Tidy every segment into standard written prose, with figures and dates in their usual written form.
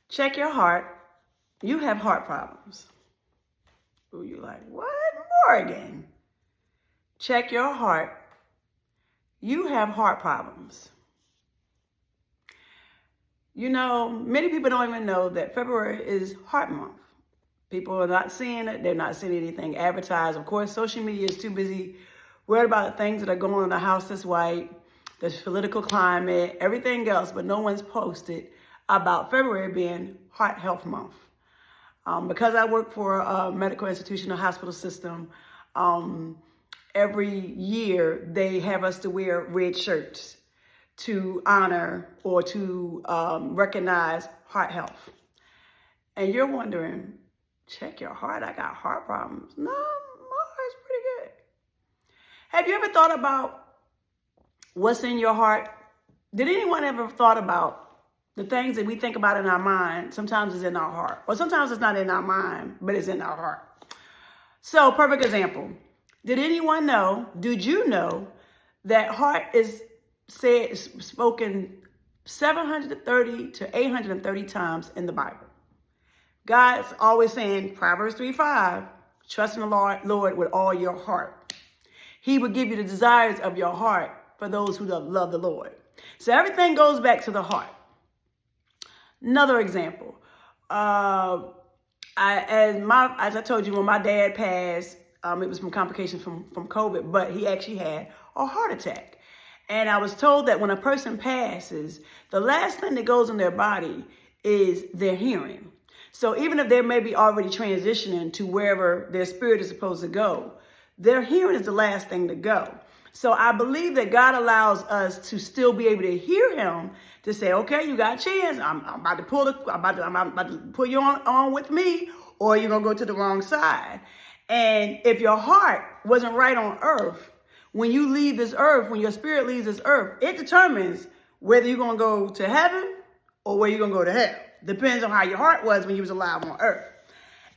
Check your heart. You have heart problems. Ooh, you're like, what? Morgan? Check your heart. You have heart problems. You know, many people don't even know that February is Heart Month. People are not seeing it. They're not seeing anything advertised. Of course, social media is too busy worried about the things that are going on in the house that's white, the political climate, everything else, but no one's posted about February being Heart Health Month. Because I work for a medical institution, a hospital system, every year they have us to wear red shirts to honor or to recognize heart health. And you're wondering, check your heart, I got heart problems. No, my heart's pretty good. Have you ever thought about what's in your heart? Did anyone ever thought about the things that we think about in our mind? Sometimes it's in our heart, or sometimes it's not in our mind, but it's in our heart. So, perfect example. Did anyone know, did you know that heart is spoken 730 to 830 times in the Bible? God's always saying, Proverbs 3:5, trust in the Lord with all your heart. He will give you the desires of your heart for those who love the Lord. So everything goes back to the heart. Another example, as I told you, when my dad passed, it was from complications from COVID, but he actually had a heart attack. And I was told that when a person passes, the last thing that goes in their body is their hearing. So even if they may be already transitioning to wherever their spirit is supposed to go, their hearing is the last thing to go. So I believe that God allows us to still be able to hear him, to say, okay, you got a chance. I'm about to pull you on with me, or you're going to go to the wrong side. And if your heart wasn't right on earth, when you leave this earth, when your spirit leaves this earth, it determines whether you're going to go to heaven or where you're going to go to hell. Depends on how your heart was when you was alive on earth.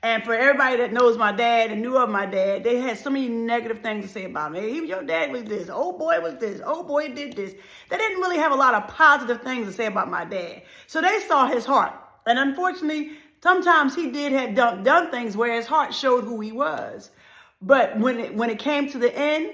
And for everybody that knows my dad and knew of my dad, they had so many negative things to say about me. Your dad was this. Oh boy was this. Oh boy did this. They didn't really have a lot of positive things to say about my dad. So they saw his heart. And unfortunately, sometimes he did have done things where his heart showed who he was. But when it came to the end,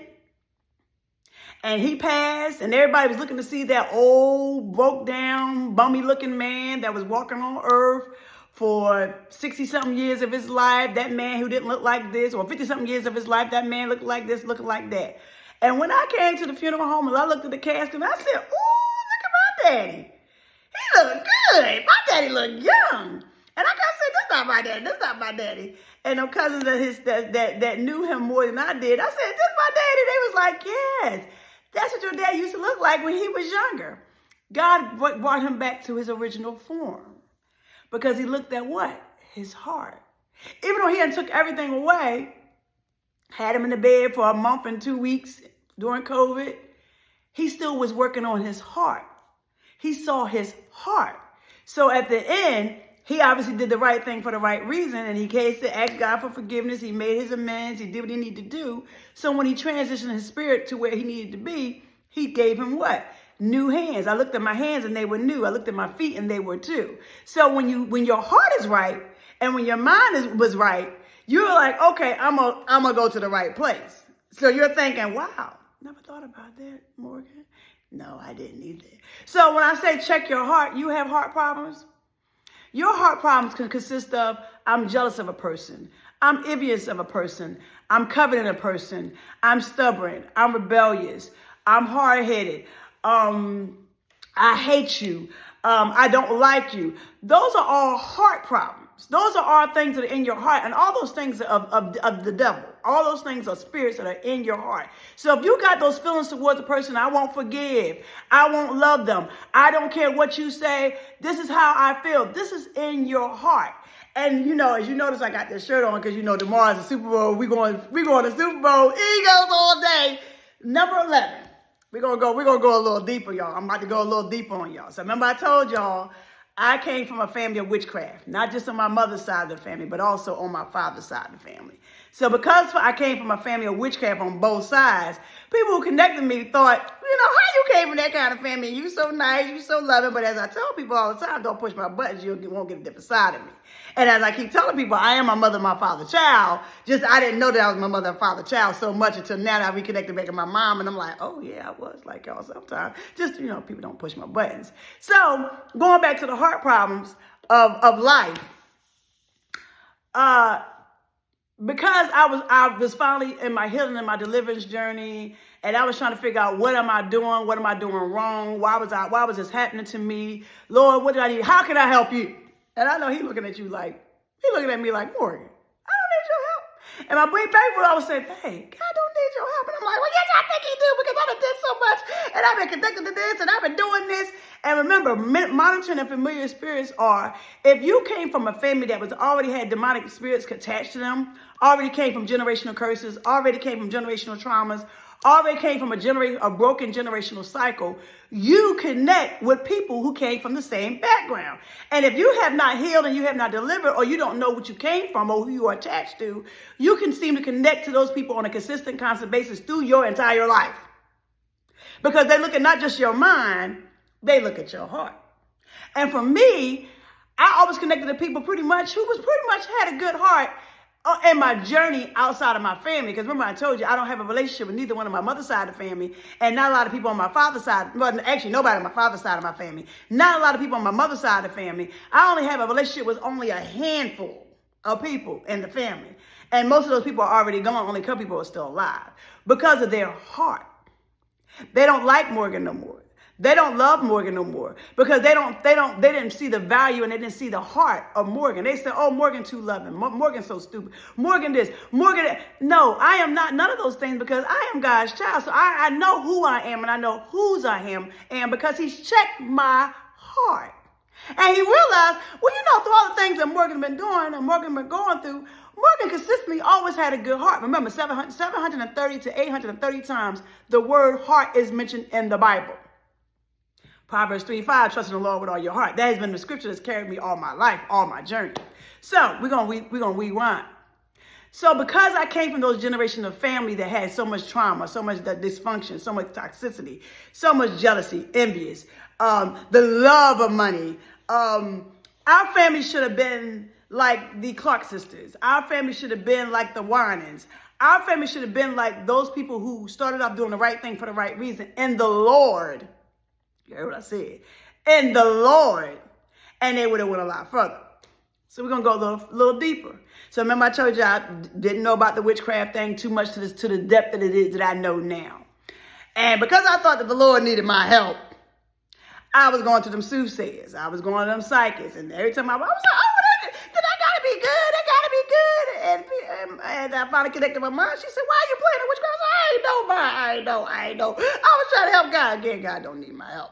and he passed, and everybody was looking to see that old, broke down, bummy looking man that was walking on earth for 60-something years of his life, that man who didn't look like this, or 50-something years of his life, that man looked like this, looking like that. And when I came to the funeral home and I looked at the casket, and I said, ooh, look at my daddy. He looked good. My daddy looked young. And I gotta say, this not my daddy. This not my daddy. And them cousins of his that knew him more than I did, I said, this my daddy. They was like, yes, that's what your dad used to look like when he was younger. God brought him back to his original form. Because he looked at what? His heart. Even though he had took everything away, had him in the bed for a month and 2 weeks during COVID, he still was working on his heart. He saw his heart. So at the end, he obviously did the right thing for the right reason, and he came to ask God for forgiveness. He made his amends. He did what he needed to do. So when he transitioned his spirit to where he needed to be, he gave him what? New hands. I looked at my hands and they were new. I looked at my feet and they were too. So when your heart is right and when your mind was right, you're like, okay, I'm gonna go to the right place. So you're thinking, wow, never thought about that, Morgan. No, I didn't either. So when I say check your heart, you have heart problems. Your heart problems can consist of, I'm jealous of a person. I'm envious of a person. I'm coveting a person. I'm stubborn. I'm rebellious. I'm hard-headed. I hate you. I don't like you. Those are all heart problems. Those are all things that are in your heart, and all those things are of the devil. All those things are spirits that are in your heart. So if you got those feelings towards a person, I won't forgive, I won't love them, I don't care what you say, this is how I feel. This is in your heart. And as you notice, I got this shirt on because tomorrow's the Super Bowl. We going to Super Bowl. Eagles all day. Number 11. We're gonna go a little deeper, y'all. I'm about to go a little deeper on y'all. So remember I told y'all I came from a family of witchcraft, not just on my mother's side of the family, but also on my father's side of the family. So because I came from a family of witchcraft on both sides, people who connected me thought, how you came from that kind of family? You so nice, you so loving. But as I tell people all the time, don't push my buttons. You won't get a different side of me. And as I keep telling people, I am my mother and my father's child. Just I didn't know that I was my mother and father's child so much until now that I reconnected back with my mom. And I'm like, oh, yeah, I was like y'all sometimes. Just, people don't push my buttons. So going back to the heart problems of life. Because I was finally in my healing and my deliverance journey, and I was trying to figure out what am I doing wrong, why was this happening to me, Lord, what did I need, how can I help you? And I know he looking at me like, Morgan, I don't need your help. And my baby would always say, hey, God don't need your help. And I'm like, well, yes, I think he do, because I done did so much, and I've been connected to this, and I've been doing this. And remember, monitoring and familiar spirits are, if you came from a family that was already had demonic spirits attached to them, already came from generational curses, already came from generational traumas, already came from a broken generational cycle, you connect with people who came from the same background. And if you have not healed and you have not delivered, or you don't know what you came from or who you are attached to, you can seem to connect to those people on a consistent, constant basis through your entire life. Because they look at not just your mind, they look at your heart. And for me, I always connected to people pretty much had a good heart in my journey outside of my family. Because remember, I told you, I don't have a relationship with neither one of my mother's side of the family, and not a lot of people on my father's side. Well, actually, nobody on my father's side of my family. Not a lot of people on my mother's side of the family. I only have a relationship with only a handful of people in the family. And most of those people are already gone. Only a couple people are still alive because of their heart. They don't like Morgan no more. They don't love Morgan no more because they didn't see the value and they didn't see the heart of Morgan. They said, oh, Morgan too loving. Morgan's so stupid. Morgan this, Morgan that. No, I am not none of those things because I am God's child. So I know who I am and I know whose I am. And because he's checked my heart. And he realized, well, through all the things that Morgan been doing and Morgan been going through, Morgan consistently always had a good heart. Remember, 730 to 830 times the word heart is mentioned in the Bible. Proverbs 3:5, trust in the Lord with all your heart. That has been the scripture that's carried me all my life, all my journey. So we're gonna rewind. So because I came from those generations of family that had so much trauma, so much dysfunction, so much toxicity, so much jealousy, envious, the love of money, our family should have been like the Clark sisters. Our family should have been like the Winans. Our family should have been like those people who started off doing the right thing for the right reason in the Lord. You heard what I said? In the Lord. And they would have went a lot further. So we're going to go a little deeper. So remember I told you I didn't know about the witchcraft thing too much to the depth that it is that I know now. And because I thought that the Lord needed my help, I was going to them soothsayers. I was going to them psychics. And every time I was like, oh, that gotta be good. That gotta be good. And I finally connected with my mom. She said, why are you playing the witchcraft? I ain't know. I was trying to help God. Again, God don't need my help.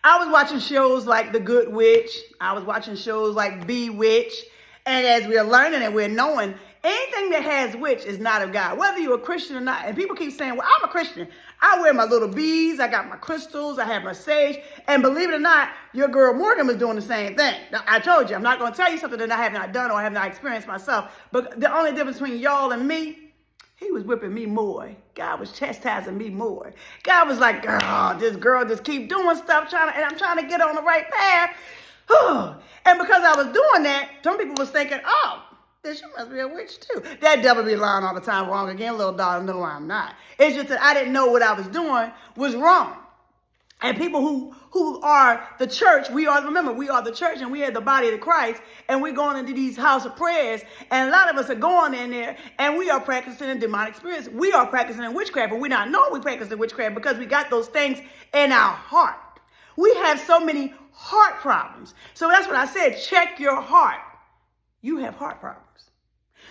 I was watching shows like The Good Witch. I was watching shows like Bewitched. And as we're learning and we're knowing, anything that has witch is not of God, whether you're a Christian or not. And people keep saying, well, I'm a Christian. I wear my little beads. I got my crystals. I have my sage. And believe it or not, your girl Morgan was doing the same thing. Now, I told you, I'm not going to tell you something that I have not done or I have not experienced myself. But the only difference between y'all and me, he was whipping me more. God was chastising me more. God was like, oh, this girl just keep doing stuff, and I'm trying to get on the right path. And because I was doing that, some people was thinking, oh, then she must be a witch too. That devil be lying all the time, wrong again, little daughter. No, I'm not. It's just that I didn't know what I was doing was wrong. And people who are the church, we are the church and we are the body of Christ, and we're going into these house of prayers, and a lot of us are going in there and we are practicing in demonic spirits. We are practicing in witchcraft, but we not know we practice in witchcraft because we got those things in our heart. We have so many heart problems. So that's what I said, check your heart. You have heart problems.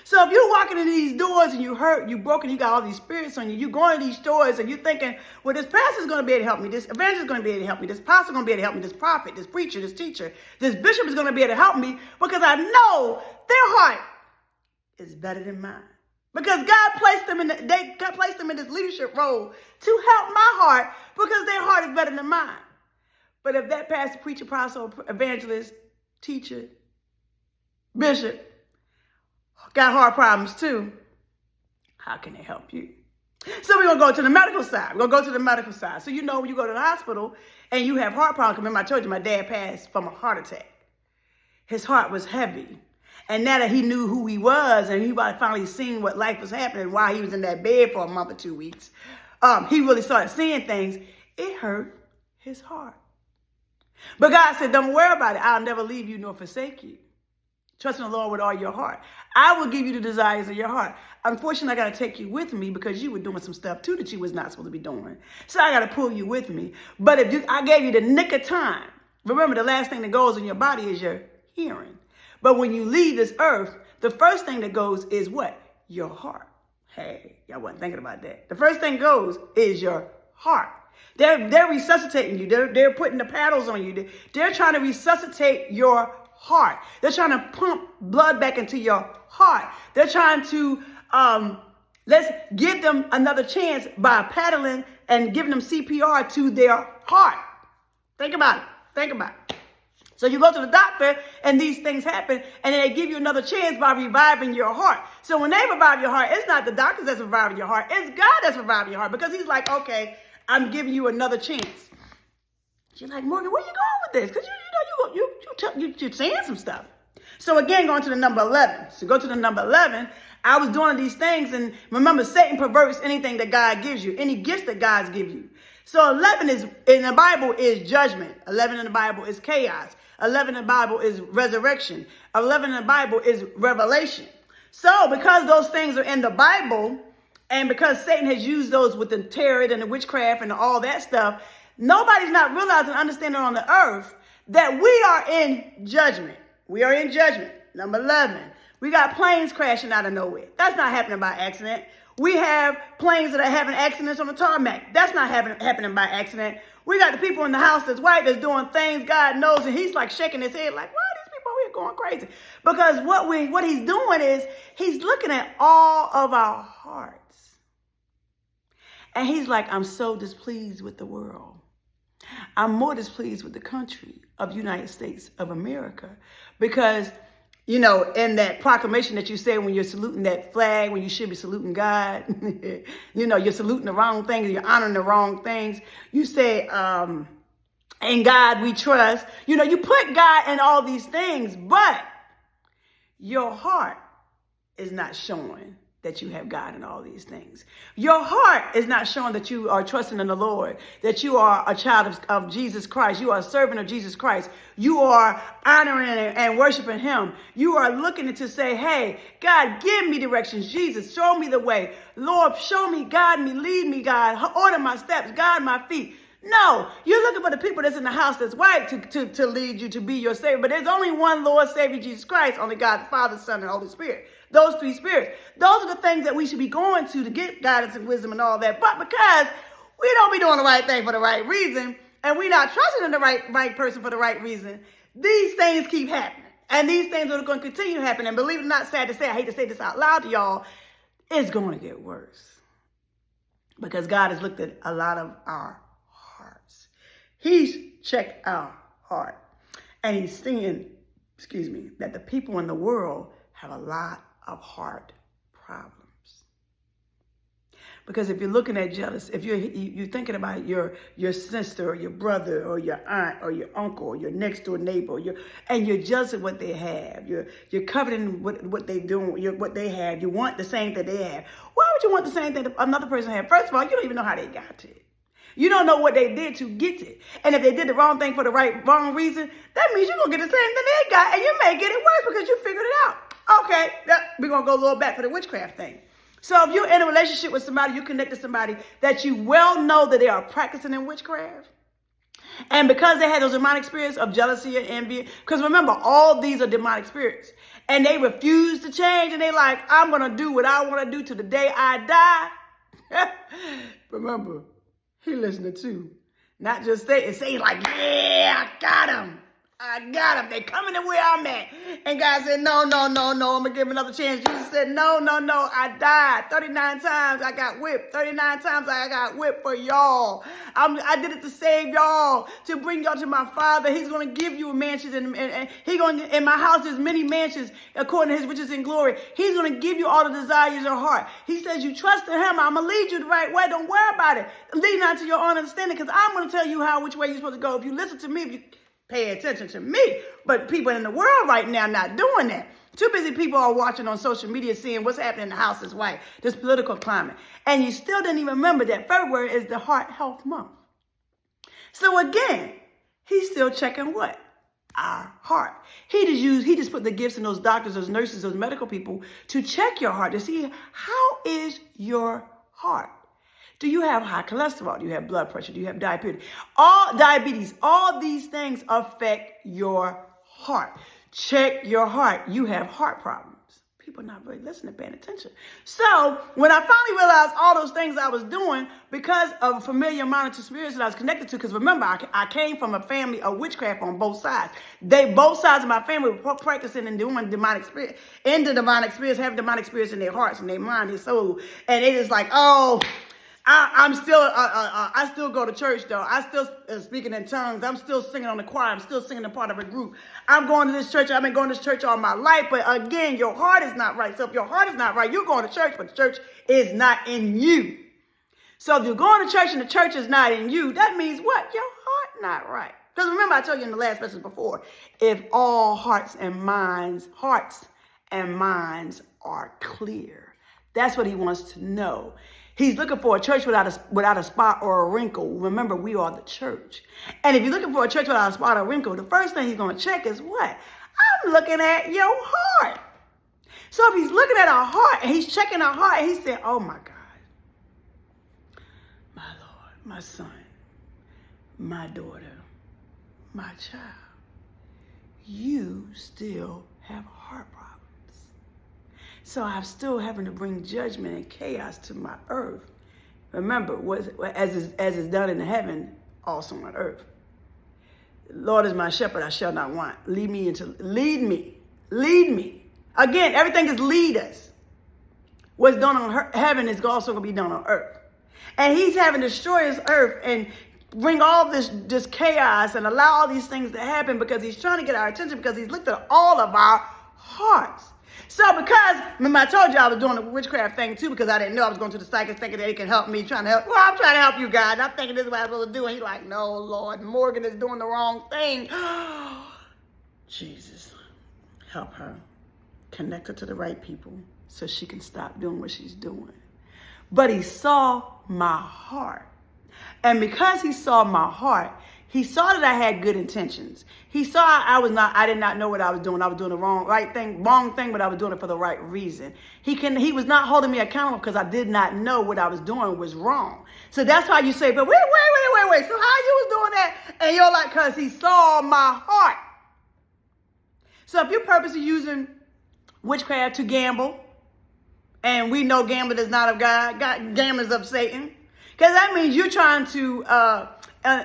So if you're walking into these doors and you hurt, you broken, you got all these spirits on you, you going to these stores and you're thinking, well, this pastor's going to be able to help me. This evangelist is going to be able to help me. This pastor's going to be able to help me. This prophet, this preacher, this teacher, this bishop is going to be able to help me because I know their heart is better than mine. Because God placed them in this leadership role to help my heart because their heart is better than mine. But if that pastor, preacher, apostle, evangelist, teacher, bishop got heart problems too, how can they help you? So we're going to go to the medical side. We're going to go to the medical side. So you know when you go to the hospital and you have heart problems, remember I told you my dad passed from a heart attack. His heart was heavy. And now that he knew who he was and he finally seen what life was happening while he was in that bed for a month or 2 weeks, he really started seeing things. It hurt his heart. But God said, don't worry about it. I'll never leave you nor forsake you. Trust in the Lord with all your heart. I will give you the desires of your heart. Unfortunately, I got to take you with me because you were doing some stuff too that you was not supposed to be doing. So I got to pull you with me. But I gave you the nick of time. Remember, the last thing that goes in your body is your hearing. But when you leave this earth, the first thing that goes is what? Your heart. Hey, y'all wasn't thinking about that. The first thing goes is your heart. They're resuscitating you. They're putting the paddles on you. They're trying to resuscitate your heart. They're trying to pump blood back into your heart. They're trying to, let's give them another chance by paddling and giving them CPR to their heart. Think about it. Think about it. So you go to the doctor and these things happen and then they give you another chance by reviving your heart. So when they revive your heart, it's not the doctors that's reviving your heart. It's God that's reviving your heart because he's like, okay, I'm giving you another chance. She's like, Morgan, where you going with this? Because you're saying some stuff. So again, going to the number 11. So go to the number 11. I was doing these things, and remember, Satan perverts anything that God gives you, any gifts that God gives you. So 11 is in the Bible is judgment. 11 in the Bible is chaos. 11 in the Bible is resurrection. 11 in the Bible is revelation. So because those things are in the Bible, and because Satan has used those with the tarot and the witchcraft and all that stuff, nobody's not realizing, understanding on the earth that we are in judgment. We are in judgment. Number 11. We got planes crashing out of nowhere. That's not happening by accident. We have planes that are having accidents on the tarmac. That's not happening by accident. We got the people in the house that's white that's doing things God knows, and he's like shaking his head like, why are these people over here going crazy? Because what he's doing is he's looking at all of our hearts. And he's like, I'm so displeased with the world. I'm more displeased with the country of the United States of America because, you know, in that proclamation that you say when you're saluting that flag, when you should be saluting God, you know, you're saluting the wrong things, you're honoring the wrong things. You say, in God we trust. You know, you put God in all these things, but your heart is not showing that you have God in all these things. Your heart is not showing that you are trusting in the Lord, that you are a child of Jesus Christ. You are a servant of Jesus Christ. You are honoring and worshiping him. You are looking to say, hey, God, give me directions. Jesus, show me the way. Lord, show me, guide me, lead me, God. Order my steps, guide my feet. No, you're looking for the people that's in the house that's white to lead you, to be your Savior. But there's only one Lord, Savior, Jesus Christ, only God, the Father, Son, and Holy Spirit. Those three spirits. Those are the things that we should be going to get guidance and wisdom and all that. But because we don't be doing the right thing for the right reason, and we're not trusting in the right person for the right reason, these things keep happening. And these things are going to continue to happen. And believe it or not, sad to say, I hate to say this out loud to y'all, it's going to get worse. Because God has looked at a lot of our hearts. He's checked our heart. And he's seeing, that the people in the world have a lot of heart problems. Because if you're looking at jealous, if you're thinking about your sister or your brother or your aunt or your uncle or your next door neighbor, and you're jealous of what they have, you're coveting what they do, what they have. You want the same thing they have. Why would you want the same thing that another person have? First of all, you don't even know how they got to it. You don't know what they did to get it. And if they did the wrong thing for the wrong reason, that means you're going to get the same thing they got, and you may get it worse because you figured it out. Okay, we're going to go a little back for the witchcraft thing. So if you're in a relationship with somebody, you connect to somebody that you well know that they are practicing in witchcraft. And because they had those demonic spirits of jealousy and envy, because remember, all these are demonic spirits. And they refuse to change, and they like, I'm going to do what I want to do to the day I die. Remember, he listening too. Not just say like, yeah, I got him. I got them. They coming to where I'm at. And God said, no. I'm going to give him another chance. Jesus said, no. I died 39 times. I got whipped. 39 times I got whipped for y'all. I did it to save y'all, to bring y'all to my Father. He's going to give you mansions. And he going to, in my house, there's many mansions according to his riches and glory. He's going to give you all the desires of your heart. He says, you trust in him. I'm going to lead you the right way. Don't worry about it. Lead not to your own understanding, because I'm going to tell you which way you're supposed to go. If you listen to me, if you pay attention to me. But people in the world right now not doing that. Too busy people are watching on social media, seeing what's happening in the house is white, this political climate. And you still didn't even remember that February is the Heart Health Month. So again, he's still checking what? Our heart. He just put the gifts in those doctors, those nurses, those medical people to check your heart, to see how is your heart. Do you have high cholesterol? Do you have blood pressure? Do you have diabetes? All these things affect your heart. Check your heart. You have heart problems. People not really listening, paying attention. So when I finally realized all those things I was doing because of familiar monitored spirits that I was connected to, because remember, I came from a family of witchcraft on both sides. Both sides of my family were practicing and doing demonic spirits, having demonic spirits in their hearts and their mind, their soul. And it is like, oh, I still go to church though. I still speaking in tongues. I'm still singing on the choir. I'm still singing a part of a group. I'm going to this church. I've been going to this church all my life. But again, your heart is not right. So if your heart is not right, you're going to church, but the church is not in you. So if you're going to church and the church is not in you, that means what? Your heart not right. Because remember, I told you in the last message before, if all hearts and minds are clear, that's what he wants to know. He's looking for a church without a spot or a wrinkle. Remember, we are the church. And if you're looking for a church without a spot or a wrinkle, the first thing he's going to check is what? I'm looking at your heart. So if he's looking at our heart and he's checking our heart, and he said, oh my God, my Lord, my son, my daughter, my child, you still have heart problems. So I'm still having to bring judgment and chaos to my earth. Remember, as is done in heaven, also on earth. Lord is my shepherd, I shall not want. Lead me. Again, everything is lead us. What's done on heaven is also going to be done on earth. And he's having to destroy his earth and bring all this chaos and allow all these things to happen because he's trying to get our attention, because he's looked at all of our hearts. So because, remember I told you I was doing the witchcraft thing too, because I didn't know, I was going to the psychic thinking that he can help me, trying to help. Well, I'm trying to help you guys. I'm thinking this is what I'm supposed to do. And he's like, no, Lord, Morgan is doing the wrong thing. Jesus, help her. Connect her to the right people so she can stop doing what she's doing. But he saw my heart. And because he saw my heart, he saw that I had good intentions. He saw I did not know what I was doing. I was doing the wrong thing, but I was doing it for the right reason. He was not holding me accountable because I did not know what I was doing was wrong. So that's how you say, but wait. So how you was doing that? And you're like, because he saw my heart. So if you're purposely using witchcraft to gamble, and we know gambling is not of God, gambling is of Satan, because that means you're trying to,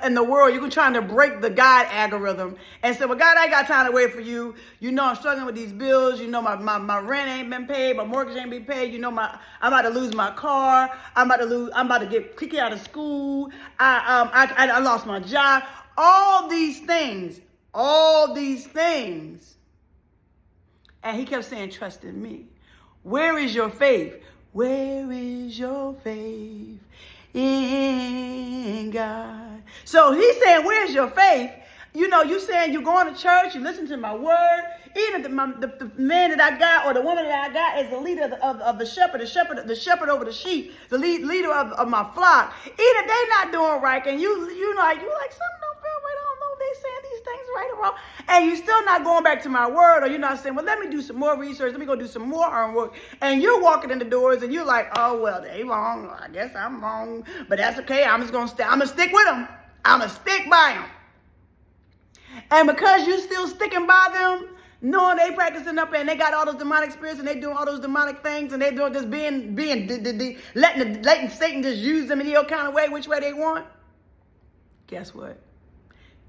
in the world, you're trying to break the God algorithm and say, well, God, I ain't got time to wait for you. You know I'm struggling with these bills. You know my rent ain't been paid. My mortgage ain't been paid. You know I'm about to lose my car. I'm about to get kicked out of school. I lost my job. All these things. And he kept saying, trust in me. Where is your faith? Where is your faith? In God. So he's saying, where's your faith? You know, you saying you're going to church, you listen to my word. Even the man that I got or the woman that I got is the leader of the shepherd over the sheep, the leader of my flock. Either they not doing right, and you like something don't feel right. I don't know if they saying these things right or wrong, and you still not going back to my word, or you're not saying, well, let me do some more research, let me go do some more homework, and you're walking in the doors and you're like, oh well, they wrong. I guess I'm wrong, but that's okay. I'm just gonna stick with them. I'm gonna stick by them. And because you still sticking by them, knowing they practicing up and they got all those demonic spirits and they doing all those demonic things and they doing just letting Satan just use them in any kind of way, which way they want. Guess what?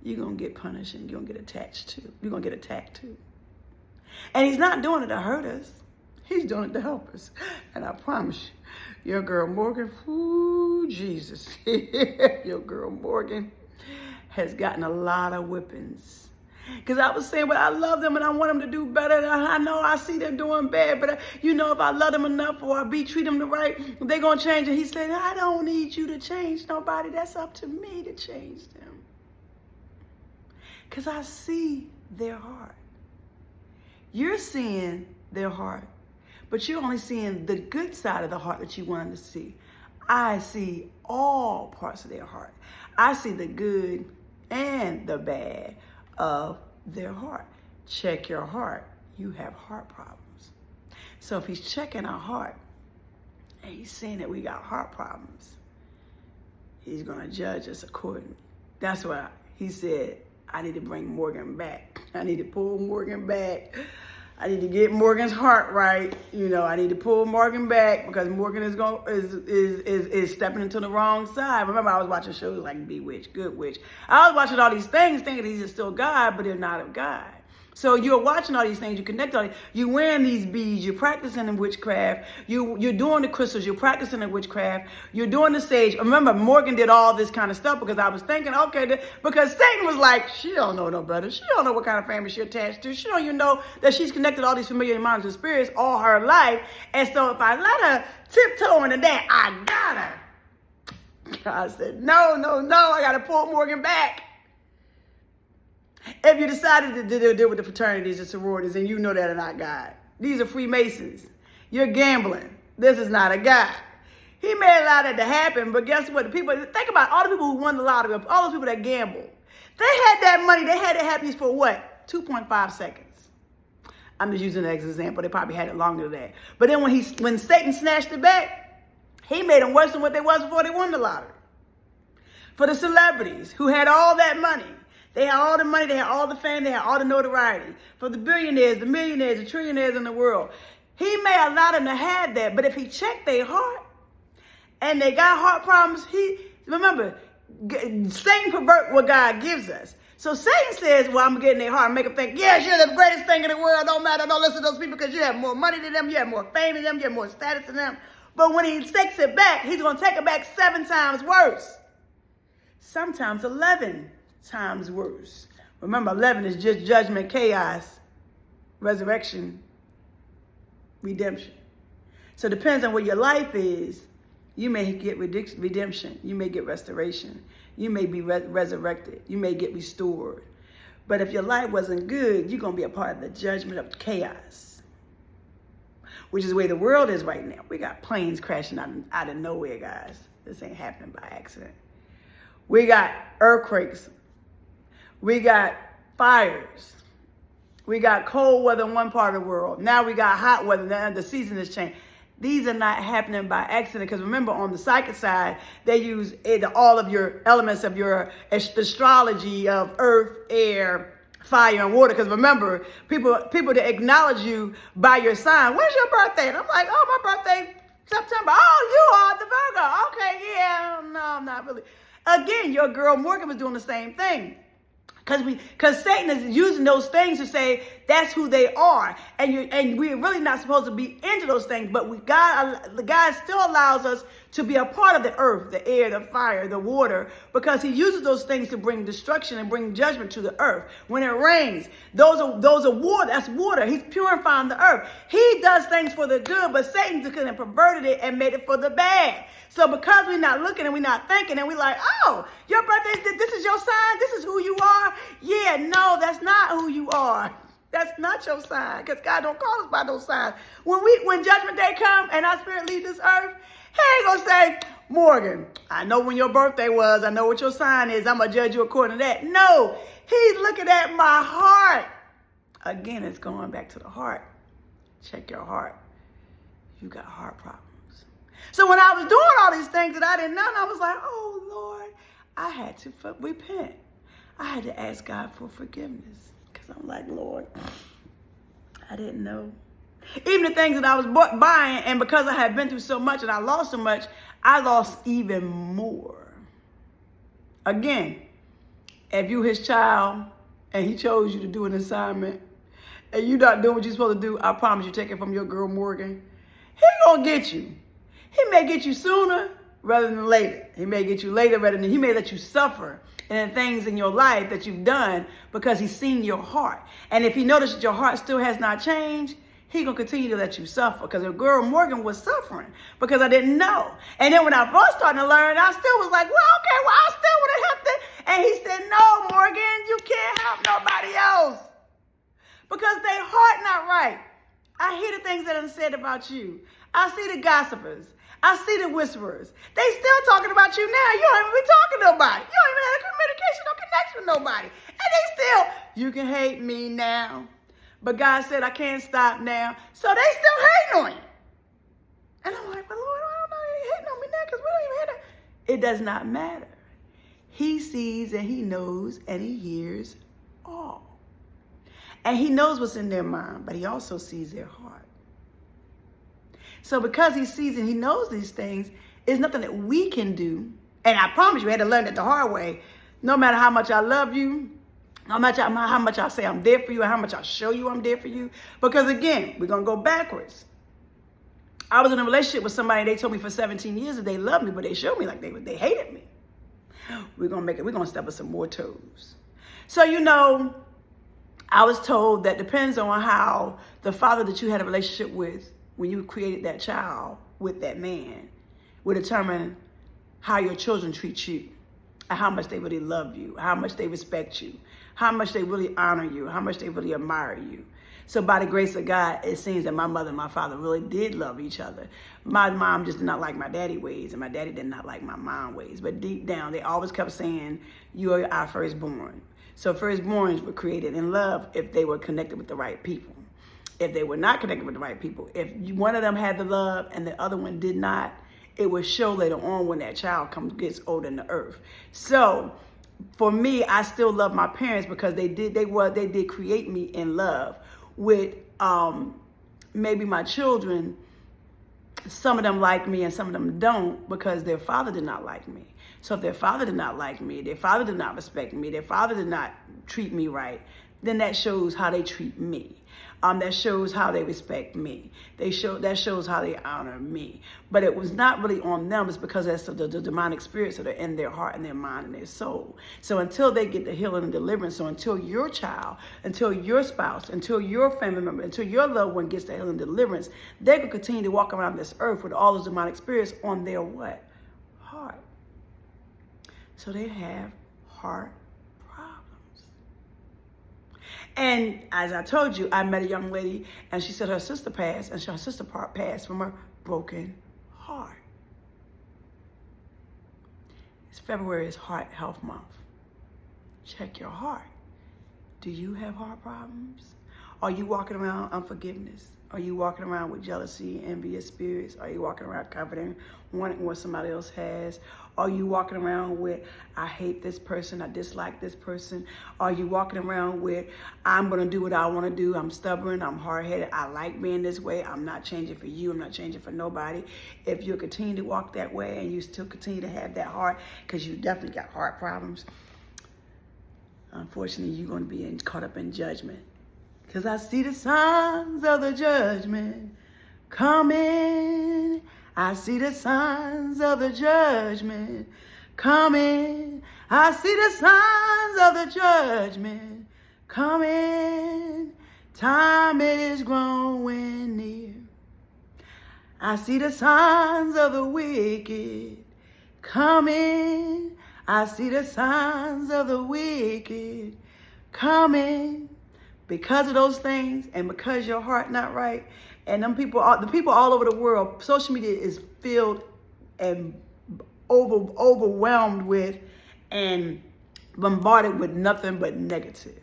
you're going to get punished and you're going to get attached to. You're going to get attacked too. And he's not doing it to hurt us. He's doing it to help us. And I promise you, your girl Morgan, ooh, Jesus, your girl Morgan has gotten a lot of whippings. Because I was saying, but I love them and I want them to do better. I know I see them doing bad, but if I love them enough or treat them the right, they're going to change. And he said, I don't need you to change nobody. That's up to me to change them. Because I see their heart. You're seeing their heart, but you're only seeing the good side of the heart that you want them to see. I see all parts of their heart. I see the good and the bad of their heart. Check your heart. You have heart problems. So if he's checking our heart and he's seeing that we got heart problems, he's going to judge us accordingly. That's why he said, I need to bring Morgan back. I need to pull Morgan back. I need to get Morgan's heart right. I need to pull Morgan back because Morgan is stepping into the wrong side. Remember, I was watching shows like Bewitched, Good Witch. I was watching all these things thinking he's still God, but they're not of God. So you're watching all these things, you connect all these, you're wearing these beads, you're practicing in witchcraft, you're doing the crystals, you're practicing in witchcraft, you're doing the sage. Remember, Morgan did all this kind of stuff because I was thinking, because Satan was like, she don't know no better. She don't know what kind of family she's attached to. She don't even know that she's connected all these familiar minds and spirits all her life. And so if I let her tiptoe into that, I got her. God said, no, I got to pull Morgan back. If you decided to deal with the fraternities and sororities and you know that are not God, these are Freemasons. You're gambling. This is not a God. He may allow that to happen, but guess what? Think about all the people who won the lottery, all those people that gambled. They had that money, they had it happiness for what? 2.5 seconds. I'm just using that as an example. They probably had it longer than that. But then when Satan snatched it back, he made them worse than what they was before they won the lottery. For the celebrities who had all that money, they had all the money, they had all the fame, they had all the notoriety. For the billionaires, the millionaires, the trillionaires in the world. He may allow them to have that, but if he checked their heart and they got heart problems, remember, Satan pervert what God gives us. So Satan says, well, I'm getting their heart and make them think, yes, you're the greatest thing in the world. Don't matter, don't listen to those people because you have more money than them, you have more fame than them, you have more status than them. But when he takes it back, he's going to take it back 7 times worse. Sometimes 11 times worse. Remember, 11 is just judgment, chaos, resurrection, redemption. So it depends on what your life is. You may get redemption. You may get restoration. You may be resurrected. You may get restored. But if your life wasn't good, you're going to be a part of the judgment of chaos, which is the way the world is right now. We got planes crashing out of nowhere, guys. This ain't happening by accident. We got earthquakes. We got fires. We got cold weather in one part of the world. Now we got hot weather. Now the season has changed. These are not happening by accident because remember, on the psychic side, they use all of your elements of your astrology of earth, air, fire, and water. Because remember, people that acknowledge you by your sign. When's your birthday? And I'm like, oh, my birthday, September. Oh, you are the Virgo. Okay, yeah, no, I'm not really. Again, your girl Morgan was doing the same thing. Because Satan is using those things to say that's who they are. And we're really not supposed to be into those things. But God still allows us to be a part of the earth, the air, the fire, the water. Because he uses those things to bring destruction and bring judgment to the earth. When it rains, those are water. That's water. He's purifying the earth. He does things for the good. But Satan took it and perverted it and made it for the bad. So because we're not looking and we're not thinking and we're like, oh, your birthday, this is your sign, this is who you are. Yeah, no, that's not who you are. That's not your sign because God don't call us by those signs. When judgment day comes and our spirit leaves this earth, he ain't going to say, Morgan, I know when your birthday was. I know what your sign is. I'm going to judge you according to that. No, he's looking at my heart. Again, it's going back to the heart. Check your heart. You got heart problems. So when I was doing all these things that I didn't know, I was like, oh, Lord, I had to repent. I had to ask God for forgiveness because I'm like, Lord, I didn't know. Even the things that I was buying, and because I had been through so much and I lost so much, I lost even more. Again, if you his child and he chose you to do an assignment and you not doing what you're supposed to do, I promise you, take it from your girl Morgan, he gonna get you. He may get you sooner rather than later. He may get you later rather than, he may let you suffer and things in your life that you've done because he's seen your heart. And if he noticed that your heart still has not changed, he gonna continue to let you suffer. Because the girl Morgan was suffering because I didn't know. And then when I first started to learn, I still was like, well, okay, well, I still would have helped it. And he said, no, Morgan, you can't help nobody else because their heart not right. I hear the things that are said about you. I see the gossipers. I see the whisperers. They still talking about you now. You don't even be talking to nobody. You don't even have a communication or connection with nobody. And they still, you can hate me now. But God said, I can't stop now. So they still hating on you. And I'm like, but Lord, I don't know they hating on me now because we don't even have that. It does not matter. He sees and he knows and he hears all. And he knows what's in their mind, but he also sees their heart. So because he sees and he knows these things, it's nothing that we can do. And I promise you, I had to learn it the hard way. No matter how much I love you, how much I say I'm there for you, and how much I show you I'm there for you. Because again, we're going to go backwards. I was in a relationship with somebody, they told me for 17 years that they loved me, but they showed me like they hated me. We're going to make it, we're going to step on some more toes. So, you know, I was told that depends on how the father that you had a relationship with when you created that child with that man will determine how your children treat you, and how much they really love you, how much they respect you, how much they really honor you, how much they really admire you. So by the grace of God, it seems that my mother and my father really did love each other. My mom just did not like my daddy ways, and my daddy did not like my mom ways. But deep down, they always kept saying, you are our firstborn. So firstborns were created in love if they were connected with the right people. If they were not connected with the right people, if one of them had the love and the other one did not, it would show later on when that child gets older in the earth. So for me, I still love my parents because they did create me in love. With maybe my children, some of them like me and some of them don't because their father did not like me. So if their father did not like me, their father did not respect me, their father did not treat me right, then that shows how they treat me. That shows how they respect me. That shows how they honor me. But it was not really on them. It's because that's the demonic spirits that are in their heart and their mind and their soul. So until they get the healing and deliverance, so until your child, until your spouse, until your family member, until your loved one gets the healing and deliverance, they can continue to walk around this earth with all those demonic spirits on their what? Heart. So they have heart. And as I told you, I met a young lady and she said her sister passed, and her sister passed from a broken heart. It's February, is Heart Health Month. Check your heart. Do you have heart problems? Are you walking around unforgiveness? Are you walking around with jealousy, envious spirits? Are you walking around coveting, wanting what somebody else has? Are you walking around with, I hate this person, I dislike this person? Are you walking around with, I'm going to do what I want to do, I'm stubborn, I'm hard-headed, I like being this way, I'm not changing for you, I'm not changing for nobody? If you continue to walk that way and you still continue to have that heart, because you definitely got heart problems, unfortunately, you're going to be caught up in judgment. Because I see the signs of the judgment coming. I see the signs of the judgment coming. I see the signs of the judgment coming. Time is growing near. I see the signs of the wicked coming. I see the signs of the wicked coming. Because of those things and because your heart not right, and the people all over the world, social media is filled and overwhelmed with and bombarded with nothing but negative.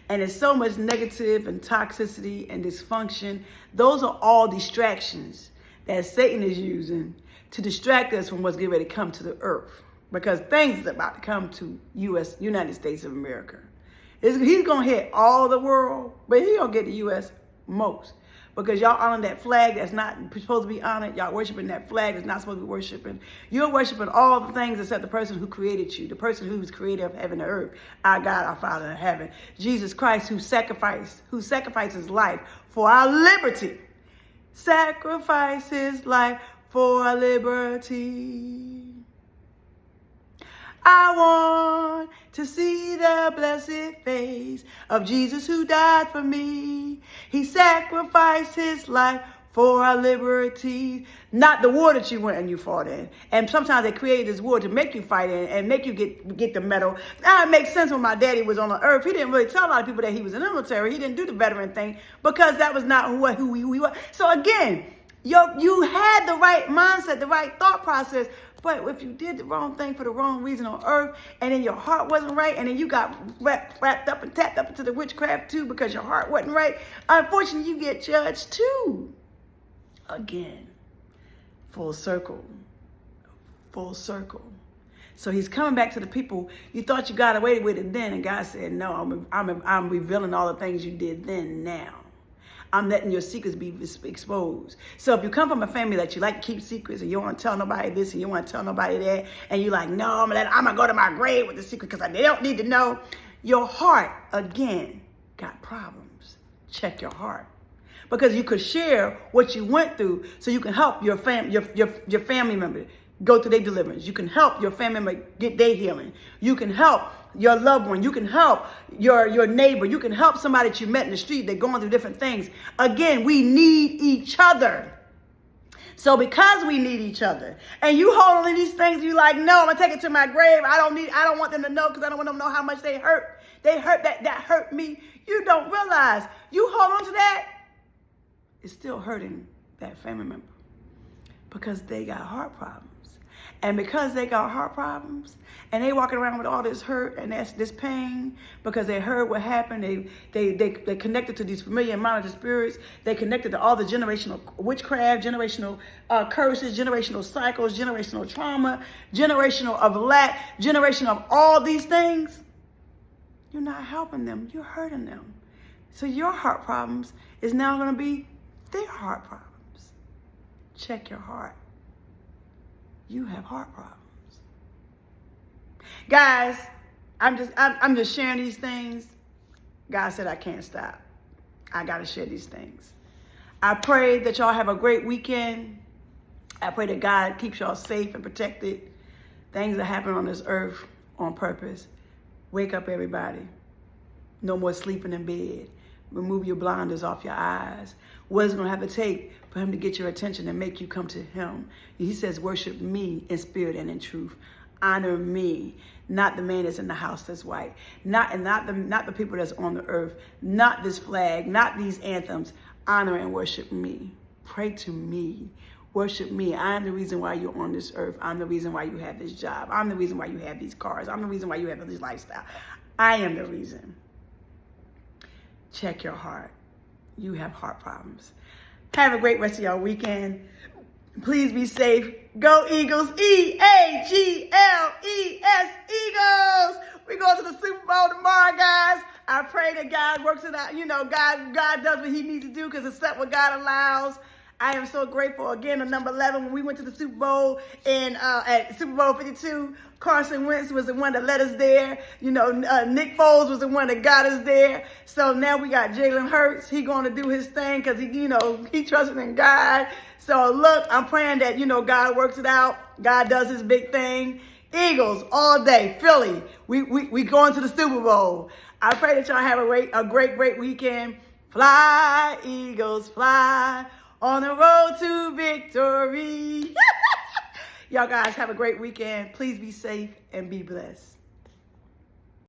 And there's so much negative and toxicity and dysfunction. Those are all distractions that Satan is using to distract us from what's getting ready to come to the earth. Because things is about to come to United States of America. He's going to hit all the world, but he's going to get the U.S. most. Because y'all honor that flag that's not supposed to be honored. Y'all worshiping that flag that's not supposed to be worshiping. You're worshiping all the things except the person who created you, the person who's creator of heaven and earth, our God, our Father in heaven. Jesus Christ, who sacrificed his life for our liberty. Sacrifice his life for our liberty. I want to see the blessed face of Jesus who died for me. He sacrificed his life for our liberty. Not the war that you went and you fought in. And sometimes they created this war to make you fight in and make you get the medal. Now it makes sense when my daddy was on the earth. He didn't really tell a lot of people that he was in the military. He didn't do the veteran thing because that was not who we were. So again, you had the right mindset, the right thought process. But if you did the wrong thing for the wrong reason on earth, and then your heart wasn't right, and then you got wrapped up and tapped up into the witchcraft too because your heart wasn't right, unfortunately you get judged too. Again, full circle. Full circle. So he's coming back to the people. You thought you got away with it then, and God said, no, I'm revealing all the things you did then now. I'm letting your secrets be exposed. So if you come from a family that you like to keep secrets and you don't want to tell nobody this and you don't want to tell nobody that, and you're like, no, I'm going to go to my grave with the secret because they don't need to know. Your heart, again, got problems. Check your heart. Because you could share what you went through so you can help your family member go through their deliverance. You can help your family member get their healing. You can help your loved one. You can help your neighbor. You can help somebody that you met in the street. They're going through different things. Again, we need each other. So because we need each other, and you hold on to these things, you like, no, I'm gonna take it to my grave. I don't want them to know because I don't want them to know how much they hurt. They hurt that hurt me. You don't realize you hold on to that, it's still hurting that family member because they got heart problems. And because they got heart problems and they walking around with all this hurt and this pain because they heard what happened, they connected to these familiar and monitor spirits. They connected to all the generational witchcraft, generational curses, generational cycles, generational trauma, generational of lack, generation of all these things. You're not helping them. You're hurting them. So your heart problems is now going to be their heart problems. Check your heart. You have heart problems. Guys, I'm just sharing these things. God said I can't stop. I got to share these things. I pray that y'all have a great weekend. I pray that God keeps y'all safe and protected. Things that happen on this earth on purpose. Wake up, everybody. No more sleeping in bed. Remove your blinders off your eyes. What is it going to have to take for him to get your attention and make you come to him? He says, worship me in spirit and in truth. Honor me, not the man that's in the house that's white, not the people that's on the earth, not this flag, not these anthems. Honor and worship me. Pray to me. Worship me. I am the reason why you're on this earth. I'm the reason why you have this job. I'm the reason why you have these cars. I'm the reason why you have this lifestyle. I am the reason. Check your heart. You have heart problems. Have a great rest of your weekend. Please be safe. Go Eagles. E-A-G-L-E-S. Eagles. We're going to the Super Bowl tomorrow, guys. I pray that God works it out. You know, God does what he needs to do because it's what God allows. I am so grateful. Again, on number 11, when we went to the Super Bowl at Super Bowl 52, Carson Wentz was the one that led us there. You know, Nick Foles was the one that got us there. So now we got Jalen Hurts. He going to do his thing because he trusted in God. So look, I'm praying that, God works it out. God does his big thing. Eagles all day. Philly, we going to the Super Bowl. I pray that y'all have a great weekend. Fly, Eagles, fly. On the road to victory. Y'all guys have a great weekend. Please be safe and be blessed.